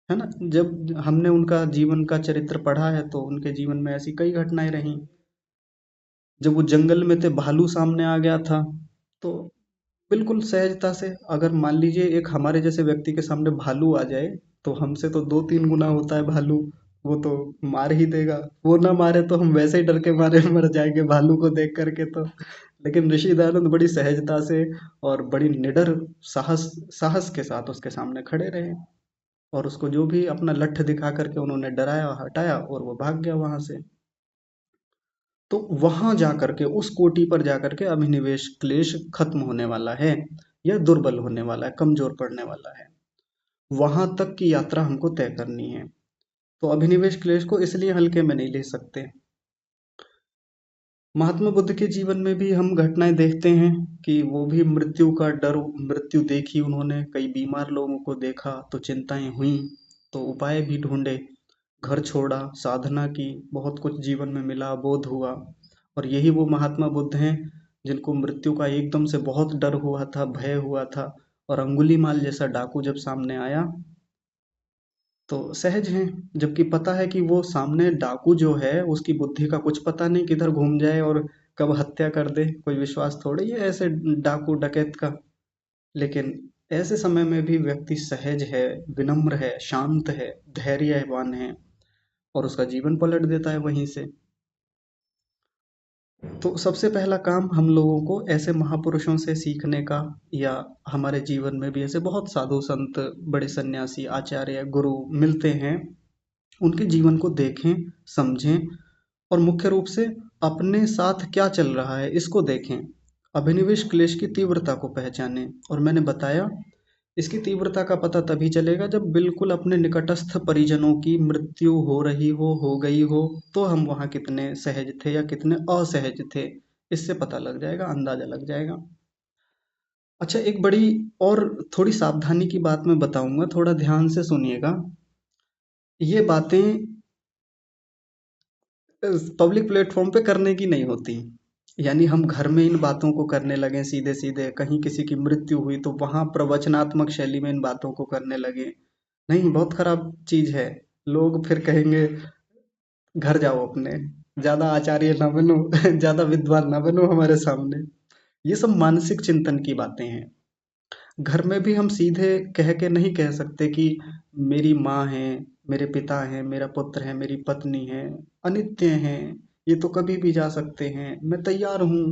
Speaker 1: है ना? जब हमने उनका जीवन का चरित्र पढ़ा है तो उनके जीवन में ऐसी कई घटनाएं रही। जब वो जंगल में थे, भालू सामने आ गया था, तो बिल्कुल सहजता से, अगर मान लीजिए एक हमारे जैसे व्यक्ति के सामने भालू आ जाए, तो हमसे तो 2-3 गुना होता है भालू, वो तो मार ही देगा। वो ना मारे तो हम वैसे ही डर के मारे मर जाएंगे भालू को देख करके तो। लेकिन ऋषि दयानंद बड़ी सहजता से और बड़ी निडर साहस साहस के साथ उसके सामने खड़े रहे, और उसको जो भी अपना लठ दिखा करके उन्होंने डराया, हटाया, और वो भाग गया वहां से। तो वहां जाकर के, उस कोटि पर जाकर के अभिनिवेश क्लेश खत्म होने वाला है, या दुर्बल होने वाला है, कमजोर पड़ने वाला है। वहां तक की यात्रा हमको तय करनी है। तो अभिनिवेश क्लेश को इसलिए हल्के में नहीं ले सकते। महात्मा बुद्ध के जीवन में भी हम घटनाएं देखते हैं कि वो भी मृत्यु का डर, मृत्यु देखी उन्होंने, कई बीमार लोगों को देखा तो चिंताएं हुई, तो उपाय भी ढूंढे, घर छोड़ा, साधना की, बहुत कुछ जीवन में मिला, बोध हुआ। और यही वो महात्मा बुद्ध हैं जिनको मृत्यु का एकदम से बहुत डर हुआ था, भय हुआ था, और अंगुलीमाल जैसा डाकू जब सामने आया तो सहज हैं। जबकि पता है कि वो सामने डाकू जो है उसकी बुद्धि का कुछ पता नहीं, किधर घूम जाए और कब हत्या कर दे, कोई विश्वास थोड़ी है ऐसे डाकू डकैत का। लेकिन ऐसे समय में भी व्यक्ति सहज है, विनम्र है, शांत है, धैर्यवान है, और उसका जीवन पलट देता है वहीं से। तो सबसे पहला काम हम लोगों को ऐसे महापुरुषों से सीखने का, या हमारे जीवन में भी ऐसे बहुत साधु संत, बड़े सन्यासी, आचार्य, गुरु मिलते हैं, उनके जीवन को देखें, समझें, और मुख्य रूप से अपने साथ क्या चल रहा है इसको देखें। अभिनिवेश क्लेश की तीव्रता को पहचानें, और मैंने बताया इसकी तीव्रता का पता तभी चलेगा जब बिल्कुल अपने निकटस्थ परिजनों की मृत्यु हो रही हो गई हो, तो हम वहाँ कितने सहज थे या कितने असहज थे, इससे पता लग जाएगा, अंदाजा लग जाएगा। अच्छा, एक बड़ी और थोड़ी सावधानी की बात मैं बताऊंगा, थोड़ा ध्यान से सुनिएगा। ये बातें पब्लिक प्लेटफॉर्म पे करने की नहीं होती। यानी हम घर में इन बातों को करने लगे सीधे सीधे, कहीं किसी की मृत्यु हुई तो वहां प्रवचनात्मक शैली में इन बातों को करने लगे, नहीं, बहुत खराब चीज है। लोग फिर कहेंगे घर जाओ अपने, ज्यादा आचार्य ना बनो ज्यादा विद्वान ना बनो हमारे सामने। ये सब मानसिक चिंतन की बातें हैं। घर में भी हम सीधे कह के नहीं कह सकते कि मेरी माँ है, मेरे पिता है, मेरा पुत्र है, मेरी पत्नी है, अनित्य हैं, ये तो कभी भी जा सकते हैं, मैं तैयार हूँ,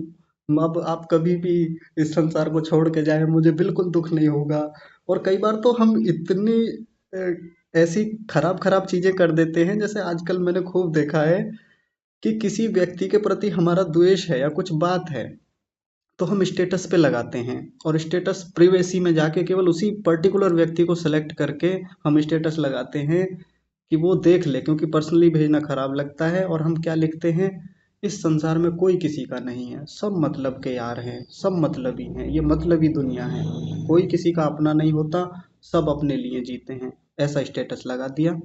Speaker 1: अब आप कभी भी इस संसार को छोड़ के जाए, मुझे बिल्कुल दुख नहीं होगा। और कई बार तो हम इतनी ऐसी खराब खराब चीजें कर देते हैं, जैसे आजकल मैंने खूब देखा है कि किसी व्यक्ति के प्रति हमारा द्वेष है या कुछ बात है, तो हम स्टेटस पे लगाते हैं, और स्टेटस प्रिवेसी में जाके केवल उसी पर्टिकुलर व्यक्ति को सेलेक्ट करके हम स्टेटस लगाते हैं कि वो देख ले, क्योंकि पर्सनली भेजना खराब लगता है। और हम क्या लिखते हैं, इस संसार में कोई किसी का नहीं है, सब मतलब के यार हैं, सब मतलबी हैं, ये मतलबी दुनिया है, कोई किसी का अपना नहीं होता, सब अपने लिए जीते हैं, ऐसा स्टेटस लगा दिया।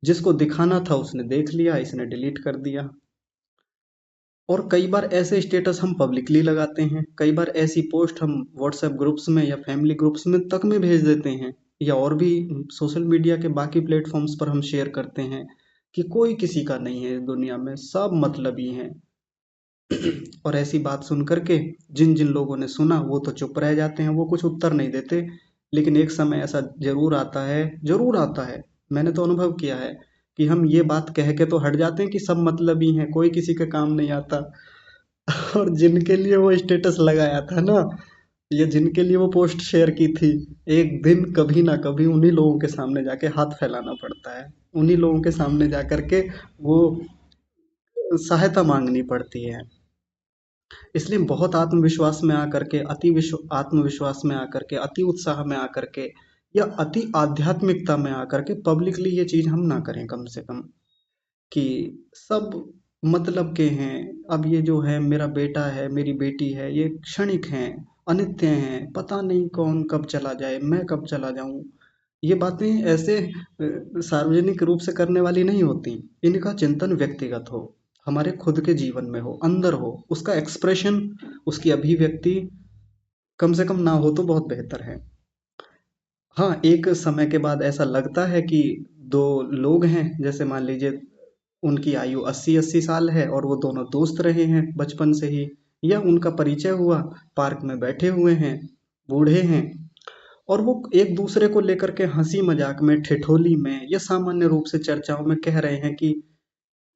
Speaker 1: जिसको दिखाना था उसने देख लिया, इसने डिलीट कर दिया। और कई बार ऐसे स्टेटस हम पब्लिकली लगाते हैं, कई बार ऐसी पोस्ट हम व्हाट्सएप ग्रुप्स में या फैमिली ग्रुप्स में तक में भेज देते हैं, या और भी सोशल मीडिया के बाकी प्लेटफॉर्म्स पर हम शेयर करते हैं कि कोई किसी का नहीं है इस दुनिया में, सब मतलबी हैं। और ऐसी बात सुन करके जिन जिन लोगों ने सुना वो तो चुप रह जाते हैं, वो कुछ उत्तर नहीं देते। लेकिन एक समय ऐसा जरूर आता है, जरूर आता है, मैंने तो अनुभव किया है कि हम ये बात कह के तो हट जाते हैं कि सब मतलबी हैं, कोई किसी के काम नहीं आता। और जिनके लिए वो स्टेटस लगाया था ना, या जिनके लिए वो पोस्ट शेयर की थी, एक दिन कभी ना कभी उन्हीं लोगों के सामने जाके हाथ फैलाना पड़ता है, उन्हीं लोगों के सामने जा करके वो सहायता मांगनी पड़ती है। इसलिए बहुत आत्मविश्वास में आकर के, आत्मविश्वास में आकर के, अति उत्साह में आकर के, या अति आध्यात्मिकता में आकर के पब्लिकली ये चीज हम ना करें, कम से कम, कि सब मतलब के हैं। अब ये जो है मेरा बेटा है, मेरी बेटी है, ये क्षणिक हैं, अनित्य हैं, पता नहीं कौन कब चला जाए, मैं कब चला जाऊं। ये बातें ऐसे सार्वजनिक रूप से करने वाली नहीं होती, इनका चिंतन व्यक्तिगत हो। हमारे खुद के जीवन में हो, अंदर हो, उसका एक्सप्रेशन, उसकी अभिव्यक्ति कम से कम ना हो तो बहुत बेहतर है। हाँ, एक समय के बाद ऐसा लगता है कि दो लोग हैं, जैसे मान लीजिए उनकी आयु 80-80 साल है और वो दोनों दोस्त रहे हैं बचपन से ही, या उनका परिचय हुआ, पार्क में बैठे हुए हैं, बूढ़े हैं, और वो एक दूसरे को लेकर के हंसी मजाक में, ठिठोली में या सामान्य रूप से चर्चाओं में कह रहे हैं कि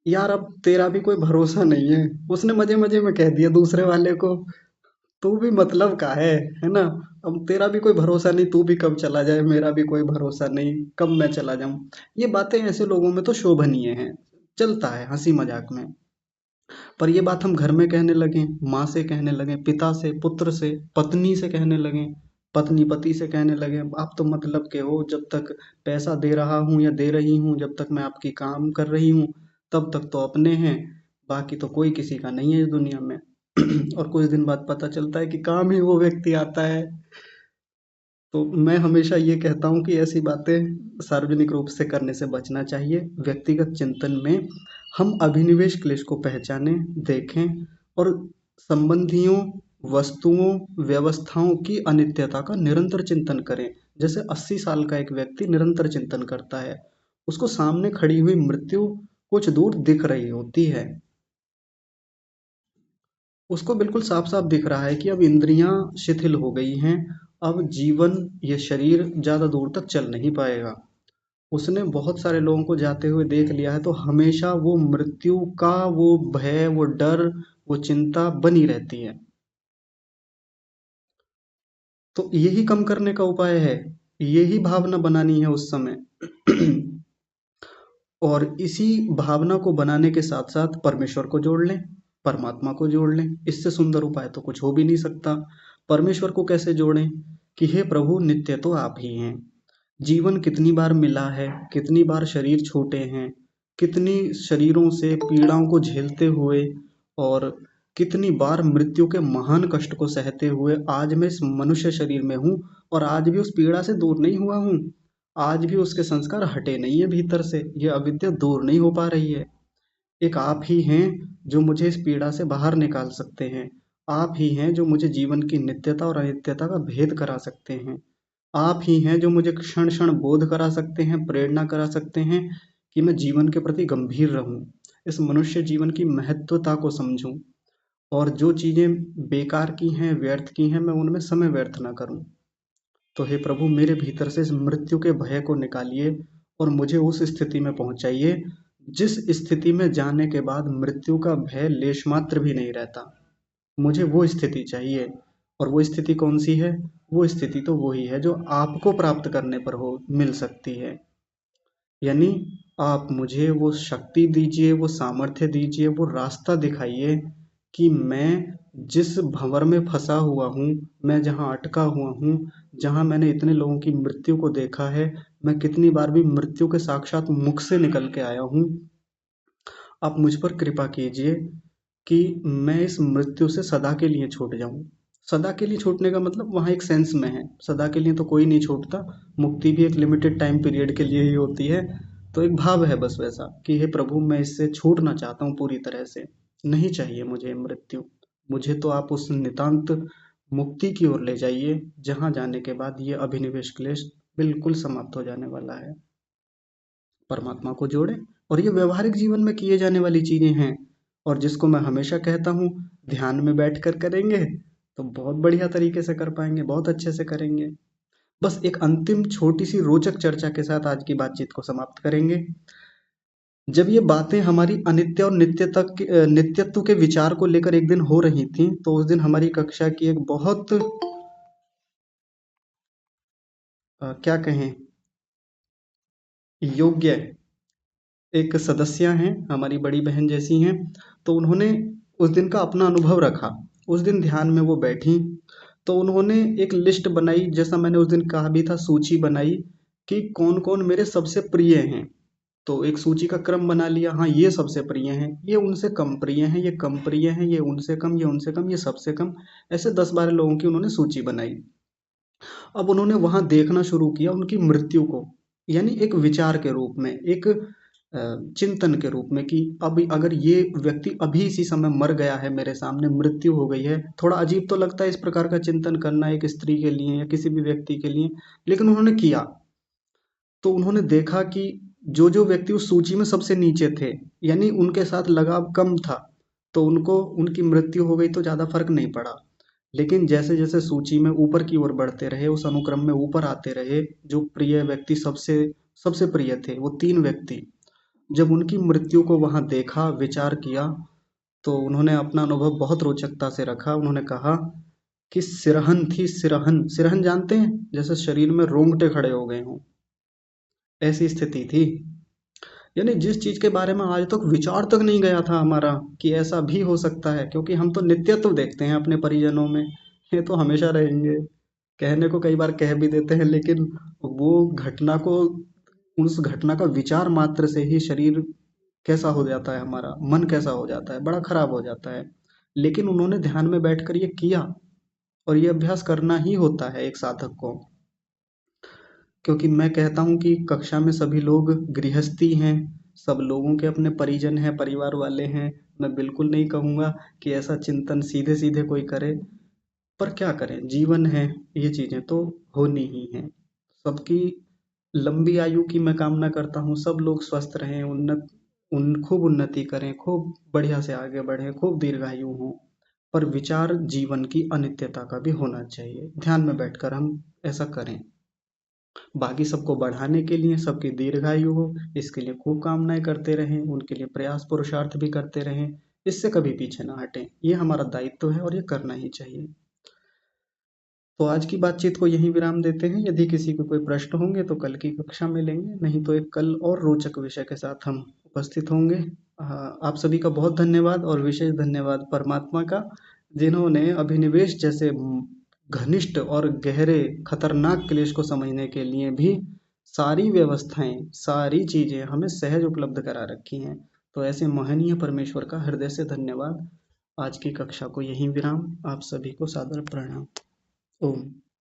Speaker 1: यार अब तेरा भी कोई भरोसा नहीं है। उसने मजे मजे में कह दिया दूसरे वाले को, तू भी मतलब का है ना? अब तेरा भी कोई भरोसा नहीं, तू भी कब चला जाए, मेरा भी कोई भरोसा नहीं, कब मैं चला जाऊं। ये बातें ऐसे लोगों में तो शोभनीय हैं, चलता है हंसी मजाक में। पर ये बात हम घर में कहने लगे, माँ से कहने लगे, पिता से, पुत्र से, पत्नी से कहने लगे, पत्नी पति से कहने लगे, आप तो मतलब के हो, जब तक पैसा दे रहा हूँ या दे रही हूँ, जब तक मैं आपकी काम कर रही हूँ, तब तक तो अपने हैं, बाकी तो कोई किसी का नहीं है इस दुनिया में। और कुछ दिन बाद पता चलता है कि काम ही वो व्यक्ति आता है। तो मैं हमेशा ये कहता हूँ कि ऐसी बातें सार्वजनिक रूप से करने से बचना चाहिए। व्यक्तिगत चिंतन में हम अभिनिवेश क्लेश को पहचानें, देखें और संबंधियों, वस्तुओं, व्यवस्थाओं की अनित्यता का निरंतर चिंतन करें। जैसे 80 साल का एक व्यक्ति निरंतर चिंतन करता है, उसको सामने खड़ी हुई मृत्यु कुछ दूर दिख रही होती है। उसको बिल्कुल साफ-साफ दिख रहा है कि अब इंद्रियाँ शिथिल हो गई हैं, अब जीवन, ये शरीर ज़्यादा दूर तक चल नहीं पाएगा। उसने बहुत सारे लोगों को जाते हुए देख लिया है, तो हमेशा वो मृत्यु का वो भय, वो डर, वो चिंता बनी रहती है। तो यही कम करने का उपाय है, यही भावना बनानी है उस समय। और इसी भावना को बनाने के साथ-साथ परमेश्वर को जोड़ लें, परमात्मा को जोड़ लें, इससे सुंदर उपाय तो कुछ हो भी नहीं सकता। परमेश्वर को कैसे जोड़ें? कि हे प्रभु, नित्य तो आप ही हैं। जीवन कितनी बार मिला है, कितनी बार शरीर छूटे हैं, कितनी शरीरों से पीड़ाओं को झेलते हुए और कितनी बार मृत्यु के महान कष्ट को सहते हुए आज मैं इस मनुष्य शरीर में हूँ, और आज भी उस पीड़ा से दूर नहीं हुआ हूँ। आज भी उसके संस्कार हटे नहीं है भीतर से, ये अविद्या दूर नहीं हो पा रही है। एक आप ही हैं जो मुझे इस पीड़ा से बाहर निकाल सकते हैं। आप ही हैं जो मुझे जीवन की नित्यता और अनित्यता का भेद करा सकते हैं। आप ही हैं जो मुझे क्षण क्षण बोध करा सकते हैं, प्रेरणा करा सकते हैं कि मैं जीवन के प्रति गंभीर रहूं, इस मनुष्य जीवन की महत्वता को समझूं, और जो चीजें बेकार की हैं, व्यर्थ की हैं, मैं उनमें समय व्यर्थ ना करूं। तो हे प्रभु, मेरे भीतर से इस मृत्यु के भय को निकालिए और मुझे उस स्थिति में पहुंचाइए जिस स्थिति में जाने के बाद मृत्यु का भय लेश मात्र भी नहीं रहता। मुझे वो स्थिति चाहिए। और वो स्थिति कौन सी है? वो स्थिति तो वही है जो आपको प्राप्त करने पर हो मिल सकती है। यानी आप मुझे वो शक्ति दीजिए, वो सामर्थ्य दीजिए, वो रास्ता दिखाइए कि मैं जिस भंवर में फंसा हुआ हूँ, मैं जहाँ अटका हुआ हूँ, जहाँ मैंने इतने लोगों की मृत्यु को देखा है, मैं कितनी बार भी मृत्यु के साक्षात मुख से निकल के आया हूँ। आप मुझ पर कृपा कीजिए कि मैं इस मृत्यु से सदा के लिए छूट जाऊं। सदा के लिए छूटने का मतलब वहाँ एक सेंस में है, सदा के लिए तो कोई नहीं छूटता। मुक्ति भी एक लिमिटेड टाइम पीरियड के लिए ही होती है। तो एक भाव है बस वैसा कि हे प्रभु, मैं इससे छूटना चाहता हूँ पूरी तरह से। नहीं चाहिए मुझे ये मृत्यु। मुझे तो आप उस नितांत मुक्ति की ओर ले जाइए जहाँ जाने के बाद ये अभिनिवेश क्लेश बिल्कुल समाप्त हो जाने वाला है। परमात्मा को जोड़ें, और ये व्यवहारिक जीवन में किए जाने वाली चीजें हैं, और जिसको मैं हमेशा कहता हूँ, ध्यान में बैठ कर करेंगे तो बहुत बढ़िया तरीके से कर पाएंगे, बहुत अच्छे से करेंगे। बस एक अंतिम छोटी सी रोचक चर्चा के साथ आज की बातचीत को समाप्त करेंगे। जब ये बातें हमारी अनित्य और नित्य तक नित्यत्व के विचार को लेकर एक दिन हो रही थी, तो उस दिन हमारी कक्षा की एक बहुत क्या कहें, योग्य एक सदस्य हैं, हमारी बड़ी बहन जैसी हैं। तो उन्होंने उस दिन का अपना अनुभव रखा। उस दिन ध्यान में वो बैठी, तो उन्होंने एक लिस्ट बनाई, जैसा मैंने उस दिन कहा भी था, सूची बनाई कि कौन कौन मेरे सबसे प्रिय हैं। तो एक सूची का क्रम बना लिया, हाँ ये सबसे प्रिय हैं, ये उनसे कम प्रिय हैं, ये कम प्रिय हैं, ये उनसे कम, ये उनसे कम, ये सबसे कम। ऐसे 10-12 लोगों की उन्होंने सूची बनाई। अब उन्होंने वहां देखना शुरू किया उनकी मृत्यु को, यानी एक विचार के रूप में, एक चिंतन के रूप में कि अब अगर ये व्यक्ति अभी इसी समय मर गया है, मेरे सामने मृत्यु हो गई है, थोड़ा अजीब तो लगता है इस प्रकार का चिंतन करना एक स्त्री के लिए या किसी भी व्यक्ति के लिए, लेकिन उन्होंने किया। तो उन्होंने देखा कि जो जो व्यक्ति उस सूची में सबसे नीचे थे, यानी उनके साथ लगाव कम था, तो उनको उनकी मृत्यु हो गई तो ज़्यादा फर्क नहीं पड़ा। लेकिन जैसे जैसे सूची में ऊपर की ओर बढ़ते रहे, उस अनुक्रम में ऊपर आते रहे, जो प्रिय व्यक्ति सबसे सबसे प्रिय थे, वो 3 व्यक्ति, जब उनकी मृत्यु को वहां देखा, विचार किया, तो उन्होंने अपना अनुभव बहुत रोचकता से रखा। उन्होंने कहा कि सिरहन थी, सिरहन, सिरहन जानते हैं, जैसे शरीर में रोंगटे खड़े हो गए हों, ऐसी स्थिति थी। यानी जिस चीज के बारे में आज तक विचार तक नहीं गया था हमारा कि ऐसा भी हो सकता है, क्योंकि हम तो नित्यत्व देखते हैं अपने परिजनों में, ये तो हमेशा रहेंगे, कहने को कई बार कह भी देते हैं, लेकिन वो घटना को, उस घटना का विचार मात्र से ही शरीर कैसा हो जाता है, हमारा मन कैसा हो जाता है, बड़ा खराब हो जाता है। लेकिन उन्होंने ध्यान में बैठकर ये किया, और ये अभ्यास करना ही होता है एक साधक को। क्योंकि मैं कहता हूँ कि कक्षा में सभी लोग गृहस्थी हैं, सब लोगों के अपने परिजन हैं, परिवार वाले हैं। मैं बिल्कुल नहीं कहूँगा कि ऐसा चिंतन सीधे सीधे कोई करे, पर क्या करें, जीवन है, ये चीज़ें तो होनी ही हैं। सबकी लंबी आयु की मैं कामना करता हूँ, सब लोग स्वस्थ रहें, खूब उन्नति करें, खूब बढ़िया से आगे बढ़ें, खूब दीर्घायु हों। पर विचार जीवन की अनित्यता का भी होना चाहिए, ध्यान में बैठकर हम ऐसा करें। बाकी सबको बढ़ाने के लिए, सबकी दीर्घायु हो, इसके लिए खूब कामनाएं करते रहें, उनके लिए प्रयास पुरुषार्थ भी करते रहें, इससे कभी पीछे ना हटें। ये हमारा दायित्व है और ये करना ही चाहिए। तो आज की बातचीत को यहीं विराम देते हैं। यदि किसी को कोई प्रश्न होंगे तो कल की कक्षा में लेंगे, नहीं तो एक कल और रोचक विषय के साथ हम उपस्थित होंगे। आप सभी का बहुत धन्यवाद, और विशेष धन्यवाद परमात्मा का, जिन्होंने अभिनिवेश जैसे घनिष्ठ और गहरे खतरनाक क्लेश को समझने के लिए भी सारी व्यवस्थाएं, सारी चीजें हमें सहज उपलब्ध करा रखी हैं। तो ऐसे महनीय परमेश्वर का हृदय से धन्यवाद। आज की कक्षा को यहीं विराम। आप सभी को सादर प्रणाम। ओम।